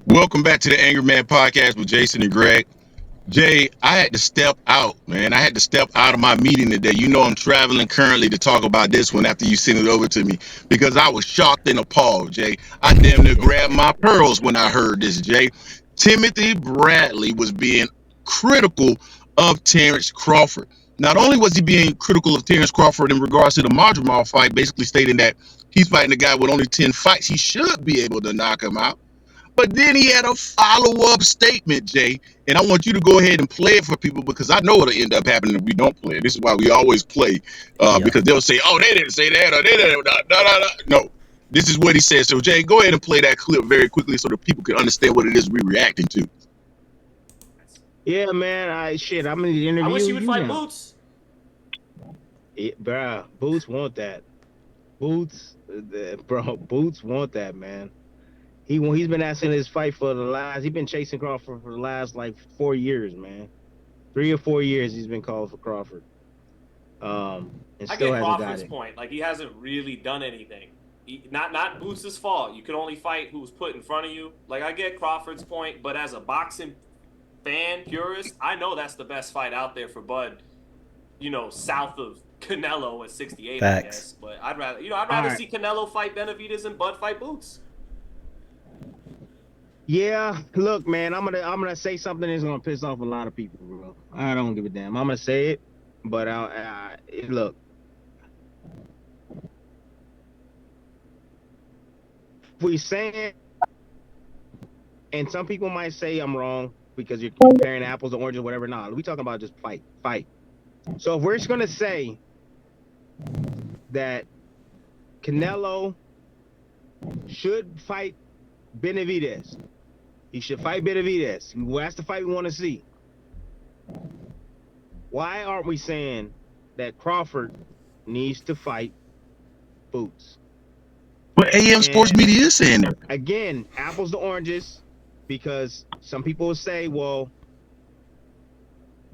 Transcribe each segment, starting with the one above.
Welcome back to the Angry Man Podcast with Jason and Greg. Jay, I had to step out, man. I had to step out of my meeting today. You know I'm traveling currently to talk about this one after you sent it over to me because I was shocked and appalled, Jay. I damn near grabbed my pearls when I heard this, Jay. Timothy Bradley was being critical of Terence Crawford. Not only was he being critical of Terence Crawford in regards to the Madrimal fight, basically stating that he's fighting a guy with only 10 fights. He should be able to knock him out. But then he had a follow-up statement, Jay, and I want you to go ahead and play it for people because I know what'll end up happening if we don't play it. This is why we always play, because they'll say, "Oh, they didn't say that," or "They didn't." No, this is what he said. So, Jay, go ahead and play that clip very quickly so that people can understand what it is we're reacting to. Yeah, man. I'm in the interview. I wish he would fight Boots. Bruh, Boots want that. Boots want that, man. He's been asking his fight for he's been chasing Crawford for the last like 4 years, man. 3 or 4 years he's been called for Crawford. And I still get hasn't Crawford's got it. point. Like, he hasn't really done anything. Not Boots' fault. You can only fight who's put in front of you. Like, I get Crawford's point, but as a boxing fan, purist, I know that's the best fight out there for Bud, south of Canelo at 68, Facts. I guess. But I'd rather see Canelo fight Benavidez and Bud fight Boots. Yeah, look, man, I'm gonna say something that's gonna piss off a lot of people, bro. I don't give a damn. I'm gonna say it, but look. If we saying, and some people might say I'm wrong because you're comparing apples to oranges or whatever. Nah, we talking about just fight. So if we're just gonna say that Canelo should fight Benavidez, he should fight Benavidez. That's the fight we want to see. Why aren't we saying that Crawford needs to fight Boots? But AM Sports Media is saying that. Again, apples to oranges, because some people will say, well,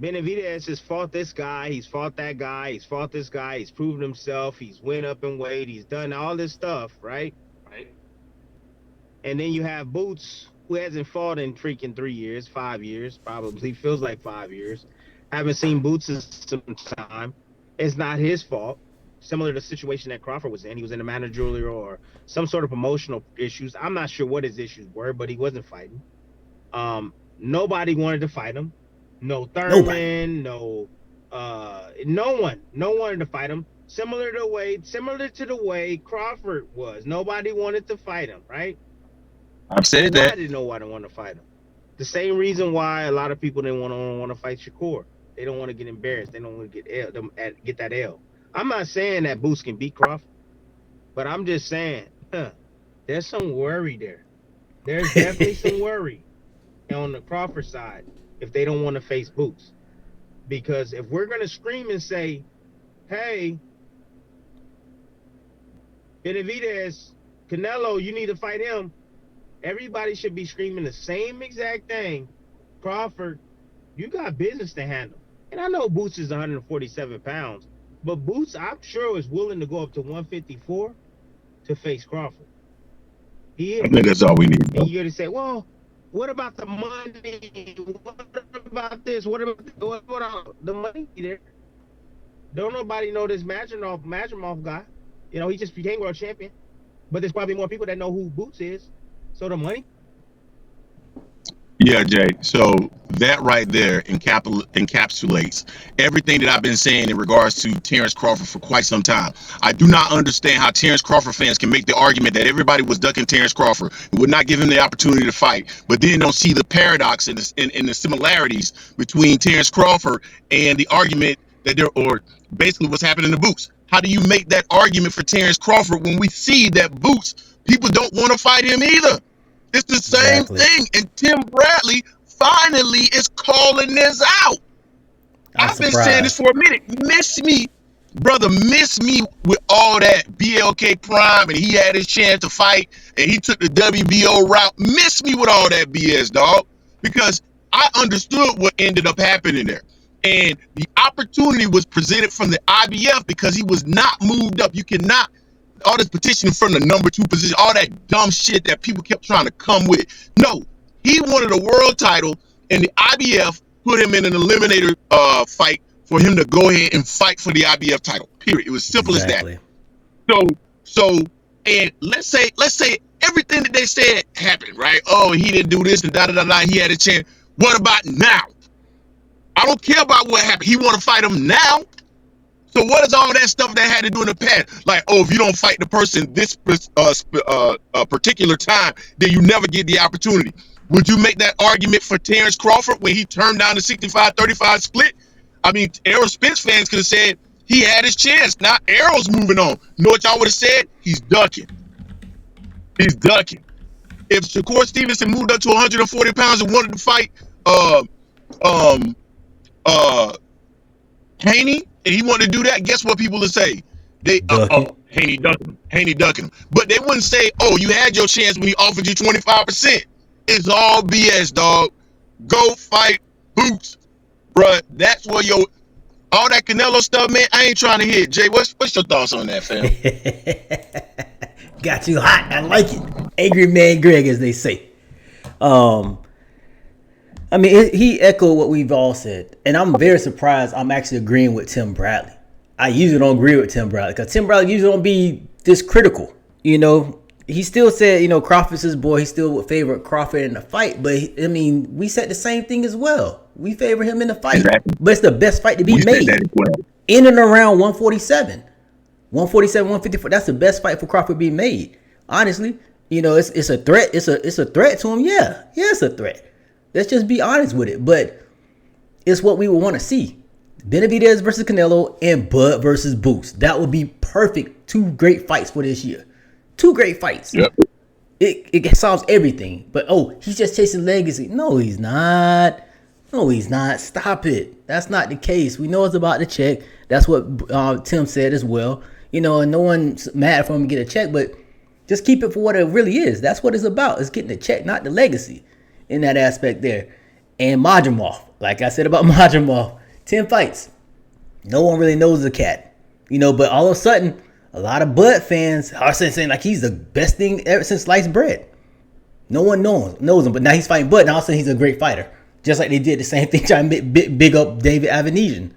Benavidez has fought this guy, he's fought that guy, he's fought this guy, he's proven himself, he's went up in weight, he's done all this stuff, right? Right. And then you have Boots, who hasn't fought in freaking 3 years, 5 years, probably feels like 5 years. Haven't seen Boots in some time. It's not his fault. Similar to the situation that Crawford was in. He was in a managerial or some sort of promotional issues. I'm not sure what his issues were, but he wasn't fighting. Nobody wanted to fight him. No Thurman, no one wanted to fight him. Similar to the way Crawford was. Nobody wanted to fight him, right? I've said Why that. did nobody want to fight him? The same reason why a lot of people didn't want to fight Shakur. They don't want to get embarrassed. They don't want to get that L. I'm not saying that Boots can beat Crawford, but I'm just saying there's some worry there. There's definitely some worry on the Crawford side if they don't want to face Boots. Because if we're going to scream and say, hey, Benavidez, Canelo, you need to fight him, everybody should be screaming the same exact thing. Crawford, you got business to handle. And I know Boots is 147 pounds, but Boots, I'm sure, is willing to go up to 154 to face Crawford. He is. I think that's all we need. And you're going to say, well, what about the money? What about this? What about the money there? Don't nobody know this Madrimov guy. He just became world champion. But there's probably more people that know who Boots is. So the money? Yeah, Jay. So that right there encapsulates everything that I've been saying in regards to Terence Crawford for quite some time. I do not understand how Terence Crawford fans can make the argument that everybody was ducking Terence Crawford and would not give him the opportunity to fight, but then don't see the paradox and the similarities between Terence Crawford and the argument that or basically what's happening to Boots. How do you make that argument for Terence Crawford when we see that Boots, people don't want to fight him either? It's the same thing, and Tim Bradley finally is calling this out. I've been saying this for a minute. Miss me with all that BLK Prime, and he had his chance to fight, and he took the WBO route. Miss me with all that BS, dog, because I understood what ended up happening there. And the opportunity was presented from the IBF because he was not moved up. You cannot... all this petitioning from the number 2 position, all that dumb shit that people kept trying to come with. No, He wanted a world title, and the IBF put him in an eliminator fight for him to go ahead and fight for the IBF title. Period. It was simple as that. So, and let's say everything that they said happened, right? Oh, he didn't do this and da da da da. He had a chance. What about now? I don't care about what happened. He want to fight him now. So what is all that stuff that had to do in the past? Like, oh, if you don't fight the person this particular time, then you never get the opportunity. Would you make that argument for Terence Crawford when he turned down the 65-35 split? I mean, Errol Spence fans could have said he had his chance. Now Errol's moving on. You know what y'all would have said? He's ducking. He's ducking. If Shakur Stevenson moved up to 140 pounds and wanted to fight Haney, and he wanted to do that, guess what people would say? They Haney ducking him. But they wouldn't say, oh, you had your chance when he offered you 25%. It's all BS, dog. Go fight Boots. Bruh, that's where all that Canelo stuff, man, I ain't trying to hear it. Jay, what's your thoughts on that, fam? Got you hot. I like it. Angry Man Greg, as they say. I mean, he echoed what we've all said. And I'm very surprised I'm actually agreeing with Tim Bradley. I usually don't agree with Tim Bradley because Tim Bradley usually don't be this critical. You know, he still said, you know, Crawford's his boy. He still would favor Crawford in the fight. But, I mean, we said the same thing as well. We favor him in the fight. Exactly. But it's the best fight to be made. In and around 147. 147, 154. That's the best fight for Crawford to be made. Honestly, you know, it's a threat. It's a threat to him. Yeah, it's a threat. Let's just be honest with it. But it's what we would want to see. Benavidez versus Canelo and Bud versus Boots. That would be perfect. 2 great fights for this year. 2 great fights. Yep. It solves everything. But, oh, he's just chasing legacy. No, he's not. No, he's not. Stop it. That's not the case. We know it's about the check. That's what Tim said as well. You know, and no one's mad for him to get a check, but just keep it for what it really is. That's what it's about. It's getting the check, not the legacy in that aspect there. And Madrimov, like I said about Madrimov, 10 fights. No one really knows the cat. You know, but all of a sudden, a lot of Bud fans are saying like he's the best thing ever since sliced bread. No one knows him, but now he's fighting Bud, and all of a sudden he's a great fighter. Just like they did the same thing trying to big up David Avenesian.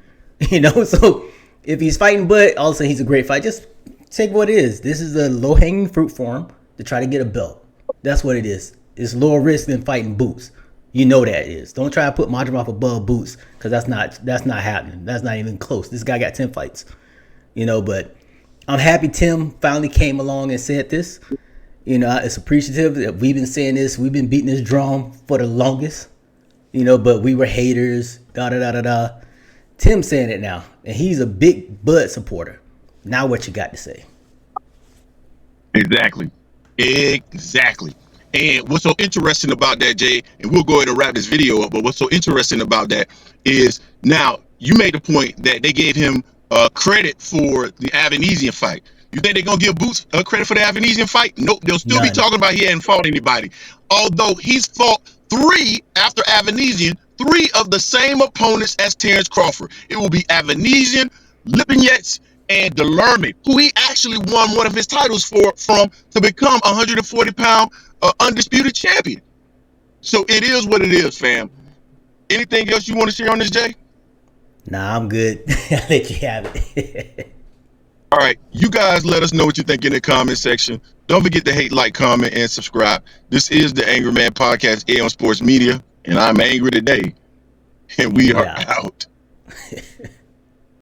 You know, so if he's fighting Bud, all of a sudden he's a great fight. Just take what it is. This is a low-hanging fruit for him to try to get a belt. That's what it is. It's lower risk than fighting Boots. You know that is. Don't try to put Madrimov above Boots because that's not happening. That's not even close. This guy got 10 fights. You know, but I'm happy Tim finally came along and said this. You know, it's appreciative that we've been saying this. We've been beating this drum for the longest. You know, but we were haters. Da-da-da-da-da. Tim saying it now. And he's a big Bud supporter. Now what you got to say? Exactly. And what's so interesting about that, Jay, and we'll go ahead and wrap this video up, but what's so interesting about that is now you made the point that they gave him credit for the Avenesian fight. You think they're going to give Boots credit for the Avenesian fight? Nope. They'll still be talking about he hadn't fought anybody. Although he's fought 3 after Avenesian, 3 of the same opponents as Terence Crawford. It will be Avenesian, Lipinets, and Delerme, who he actually won one of his titles from to become a 140-pound undisputed champion. So it is what it is, fam. Anything else you want to share on this, Jay? Nah, I'm good. I'll let you have it. All right, you guys let us know what you think in the comment section. Don't forget to hate, like, comment, and subscribe. This is the Angry Man Podcast, on Sports Media, and I'm angry today, and we are out.